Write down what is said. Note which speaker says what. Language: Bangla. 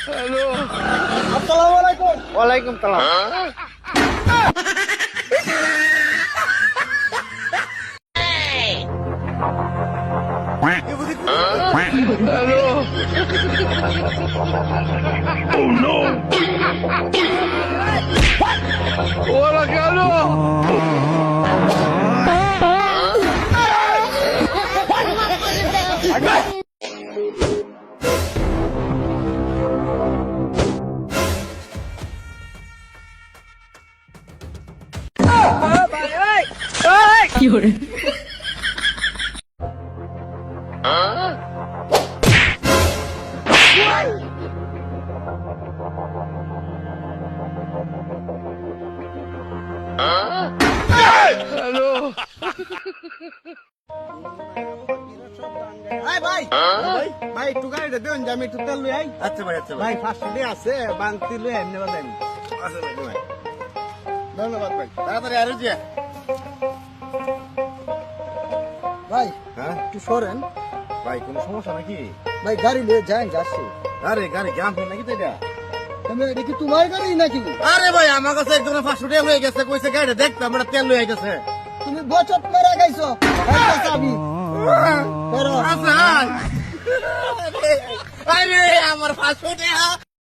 Speaker 1: হ্যালো,
Speaker 2: আসসালামু আলাইকুম।
Speaker 1: ওয়ালাইকুম সালাম। হ্যালো, ওরা গেল। হ্যালো,
Speaker 2: এই ভাই, ভাই একটু গাড়িটা দেন যে আমি একটু তেল লই আই।
Speaker 3: আচ্ছা ভাই, আচ্ছা ভাই।
Speaker 2: ভাই ফার্স্টে আছে বাংতি লই এমনি বাজাই।
Speaker 3: আচ্ছা ভাই, ভাই।
Speaker 2: ধন্যবাদ ভাই।
Speaker 3: তাড়াতাড়ি আরো যে।
Speaker 2: ভাই
Speaker 3: হ্যাঁ
Speaker 2: একটু সরেন।
Speaker 3: ভাই, কোনো সমস্যা নাকি?
Speaker 2: ভাই গাড়ি নিয়ে যাই যাচ্ছি।
Speaker 3: আরে গাড়ি জ্যাম হয় নাকি তো এটা?
Speaker 2: এটা কি তোমার গাড়ি নাকি?
Speaker 3: আরে ভাই, আমার কাছে একদম 500 টাকা হয়ে গেছে, কইছে গাড়িটা দেখতাম, আমরা তেল লয়ে গেছে।
Speaker 2: তুমি বচত মেরা গাইছো। চাবি
Speaker 3: আচ্ছা, আরে আমার 500 টাকা